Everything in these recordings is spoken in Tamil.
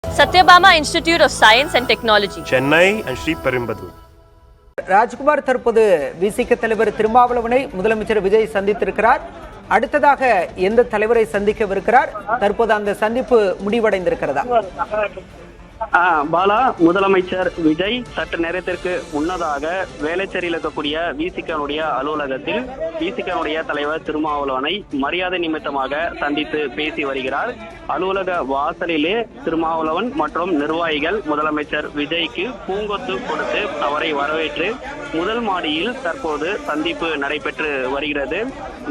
Satyabama Institute of Science and Technology, Chennai and Sri Perumbudur. Rajkumar தற்போது விசிக தலைவர் திருமாவளவனை முதலமைச்சர் விஜய் சந்தித்திருக்கிறார். அடுத்ததாக எந்த தலைவரை சந்திக்கவிருக்கிறார்? தற்போது அந்த சந்திப்பு முடிவடைந்திருக்கிறதா? பாலா, முதலமைச்சர் விஜய் சற்று நேரத்திற்கு முன்னதாக வேளச்சேரியில் இருக்கக்கூடிய விசிகனுடைய அலுவலகத்தில் விசிகனுடைய தலைவர் திருமாவளவனை மரியாதை நிமித்தமாக சந்தித்து பேசி வருகிறார். அலுவலக வாசலிலே திருமாவளவன் மற்றும் நிர்வாகிகள் முதலமைச்சர் விஜய்க்கு பூங்கொத்து கொடுத்து அவரை வரவேற்று முதல் மாடியில் தற்போது சந்திப்பு நடைபெற்று வருகிறது.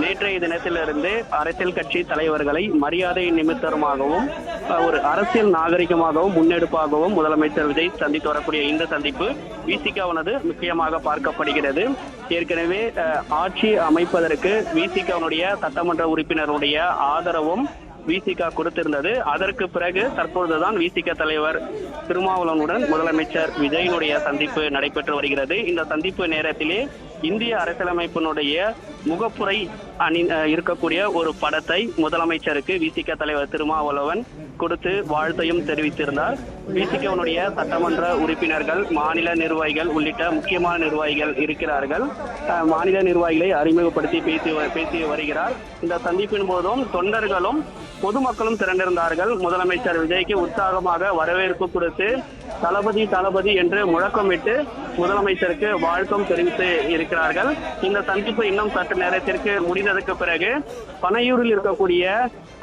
நேற்றைய தினத்திலிருந்து அரசியல் கட்சி தலைவர்களை மரியாதை நிமித்தமாகவும் ஒரு அரசியல் நாகரிகமாகவும் முன்னெடுப்பாகவும் முதலமைச்சர் விஜய் சந்தித்து வரக்கூடிய இந்த சந்திப்பு விசிகாவானது முக்கியமாக பார்க்கப்படுகிறது. ஏற்கனவே ஆட்சி அமைப்பதற்கு விசிகாவுடைய சட்டமன்ற உறுப்பினருடைய ஆதரவும் விசிகா கொடுத்திருந்தது. அதற்கு பிறகு தற்பொழுதுதான் விசிக தலைவர் திருமாவளவனுடன் முதலமைச்சர் விஜயினுடைய சந்திப்பு நடைபெற்று வருகிறது. இந்த சந்திப்பு நேரத்திலே இந்திய அரசியலமைப்பினுடைய முகப்புரை இருக்கக்கூடிய ஒரு படத்தை முதலமைச்சருக்கு விசிக தலைவர் திருமாவளவன் கொடுத்து வாழ்த்தையும் தெரிவித்திருந்தார். விசிகனுடைய சட்டமன்ற உறுப்பினர்கள், மாநில நிர்வாகிகள் உள்ளிட்ட முக்கியமான நிர்வாகிகள் இருக்கிறார்கள். மாநில நிர்வாகிகளை அறிமுகப்படுத்தி பேசி வருகிறார். இந்த சந்திப்பின் போதும் தொண்டர்களும் பொதுமக்களும் திரண்டிருந்தார்கள். முதலமைச்சர் விஜய்க்கு உற்சாகமாக வரவேற்பு கொடுத்து தளபதி தளபதி என்று முழக்கமிட்டு முதலமைச்சருக்கு வாழ்த்தும் தெரிவித்து இருக்கிறார்கள். இந்த சந்திப்பு இன்னும் சற்று நேரத்திற்கு முடிந்ததற்கு பிறகு பனையூரில் இருக்கக்கூடிய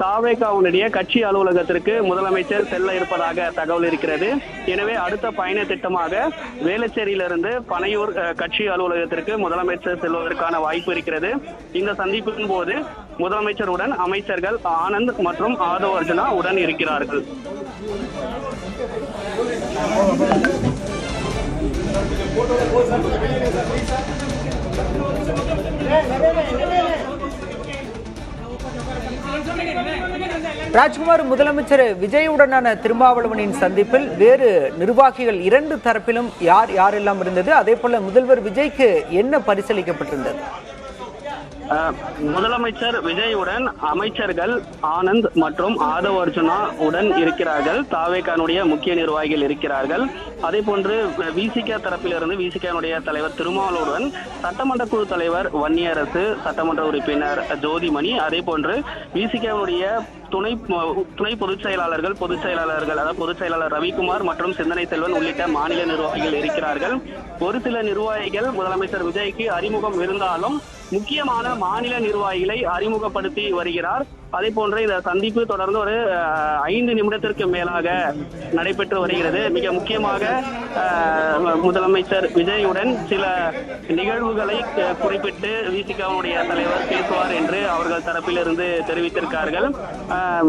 தாவேகாவுடைய கட்சி அலுவலகத்திற்கு முதலமைச்சர் செல்ல இருப்பதாக தகவல் இருக்கிறது. எனவே அடுத்த பயண திட்டமாக வேளச்சேரியிலிருந்து பனையூர் கட்சி அலுவலகத்திற்கு முதலமைச்சர் செல்வதற்கான வாய்ப்பு இருக்கிறது. இந்த சந்திப்பின் போது முதலமைச்சருடன் அமைச்சர்கள் ஆனந்த் மற்றும் ஆதவ் அர்ஜுனா உடன் இருக்கிறார்கள். ராஜ்குமார், முதலமைச்சர் விஜயுடனான திருமாவளவனின் சந்திப்பில் வேறு நிர்வாகிகள் இரண்டு தரப்பிலும் யாரெல்லாம் இருந்தது? அதே போல முதல்வர் விஜய்க்கு என்ன பரிசளிக்கப்பட்டிருந்தது? முதலமைச்சர் விஜயுடன் அமைச்சர்கள் ஆனந்த் மற்றும் ஆதவ் அர்ஜுனா உடன் இருக்கிறார்கள். தாவேகானுடைய முக்கிய நிர்வாகிகள் இருக்கிறார்கள். அதே போன்று விசிக தரப்பிலிருந்து விசிகனுடைய தலைவர் திருமாவளவனுடன் சட்டமன்ற குழு தலைவர் வன்னியரசு, சட்டமன்ற உறுப்பினர் ஜோதிமணி, அதே போன்று விசிகனுடைய துணை பொதுச் செயலாளர்கள் அதாவது பொதுச் செயலாளர் ரவிக்குமார் மற்றும் சிந்தனை செல்வன் உள்ளிட்ட மாநில நிர்வாகிகள் இருக்கிறார்கள். ஒரு சில நிர்வாகிகள் முதலமைச்சர் விஜய்க்கு அறிமுகம் இருந்தாலும் முக்கியமான மாநில நிர்வாகிகளை அறிமுகப்படுத்தி வருகிறார். அதே போன்ற இந்த சந்திப்பு தொடர்ந்து ஒரு 5 நிமிடத்திற்கு மேலாக நடைபெற்று வருகிறது. மிக முக்கியமாக முதலமைச்சர் விஜயுடன் சில நிகழ்வுகளை குறிப்பிட்டு விசிகாவுடைய தலைவர் பேசுவார் என்று அவர்கள் தரப்பிலிருந்து தெரிவித்திருக்கார்கள்.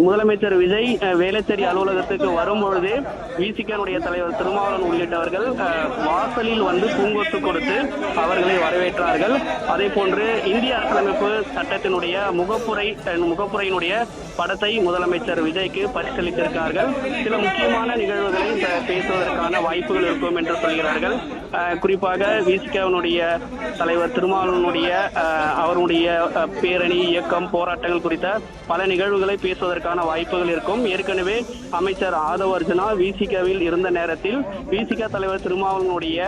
முதலமைச்சர் விஜய் வேளச்சேரி அலுவலகத்துக்கு வரும்பொழுது விசிகாவுடைய தலைவர் திருமாவளவன் உள்ளிட்டவர்கள் வாசலில் வந்து பூங்கொத்து கொடுத்து அவர்களை வரவேற்றார்கள். அதே போன்று இந்திய அரசியலமைப்பு சட்டத்தினுடைய முகப்புரையினுடைய படத்தை முதலமைச்சர் விஜய்க்கு பரிசீலித்திருக்கிறார்கள். சில முக்கியமான நிகழ்வுகளை பேசுவதற்கான வாய்ப்புகள் இருக்கும் என்று சொல்கிறார்கள். குறிப்பாக விசிகாவினுடைய தலைவர் திருமாவளவனுடைய அவருடைய பேரணி, இயக்கம், போராட்டங்கள் குறித்த பல நிகழ்வுகளை பேசுவதற்கான வாய்ப்புகள் இருக்கும். ஏற்கனவே அமைச்சர் ஆதவ் அர்ஜுனா விசிகாவில் இருந்த நேரத்தில் விசிக தலைவர் திருமாவளவனுடைய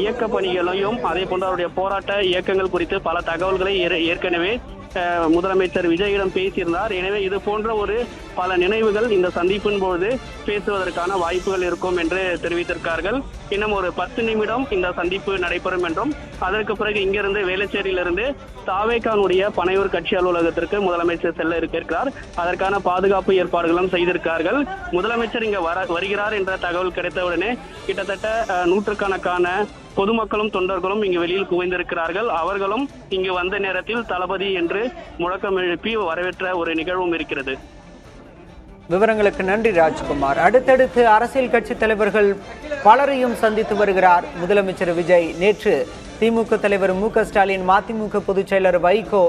இயக்க பணிகளையும் அதே போன்ற அவருடைய போராட்ட இயக்கங்கள் குறித்து பல தகவல்களை ஏற்கனவே முதலமைச்சர் விஜயிடம் பேசியிருந்தார். எனவே இது போன்ற ஒரு பல நினைவுகள் இந்த சந்திப்பின் போது பேசுவதற்கான வாய்ப்புகள் இருக்கும் என்று தெரிவித்திருக்கார்கள். இன்னும் ஒரு 10 நிமிடம் இந்த சந்திப்பு நடைபெறும் என்றும் அதற்கு பிறகு இங்கிருந்து வேளச்சேரியிலிருந்து தாவேகானுடைய பனையூர் கட்சி அலுவலகத்திற்கு முதலமைச்சர் செல்ல இருக்கிறார். அதற்கான பாதுகாப்பு ஏற்பாடுகளும் செய்திருக்கிறார்கள். முதலமைச்சர் இங்க வருகிறார் என்ற தகவல் கிடைத்தவுடனே கிட்டத்தட்ட 100கணக்கான பொதுமக்களும் தொண்டர்களும் இங்கு வெளியில் குவிந்திருக்கிறார்கள். அவர்களும் இங்கு வந்த நேரத்தில் தளபதி என்று முழக்கம் எழுப்பி வரவேற்ற ஒரு நிகழ்வும் இருக்கிறது. விவரங்களுக்கு நன்றி ராஜ்குமார். அடுத்தடுத்து அரசியல் கட்சி தலைவர்கள் பலரையும் சந்தித்து வருகிறார் முதலமைச்சர் விஜய். நேற்று திமுக தலைவர் மு.க.ஸ்டாலின், மதிமுக பொதுச் செயலர் வைகோ,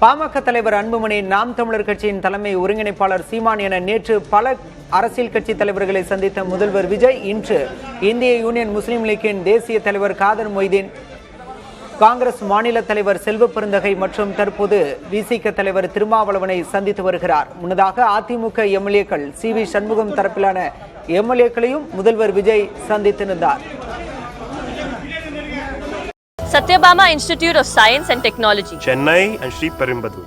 பாமக தலைவர் அன்புமணி, நாம் தமிழர் கட்சியின் தலைமை ஒருங்கிணைப்பாளர் சீமான் என நேற்று பல அரசியல் கட்சி தலைவர்களை சந்தித்த முதல்வர் விஜய் இன்று இந்திய யூனியன் முஸ்லீம் லீக்கின் தேசிய தலைவர் காதர் மொய்தீன், காங்கிரஸ் மாநில தலைவர் செல்வ பெருந்தகை மற்றும் தற்போது விசிக தலைவர் திருமாவளவனை சந்தித்து வருகிறார். முன்னதாக அதிமுக எம்எல்ஏக்கள் CV சண்முகம் தரப்பிலான எம்எல்ஏக்களையும் முதல்வர் Vijay சந்தித்திருந்தார். Satyabama Institute of Science and Technology. Chennai and Sri Perumbadur.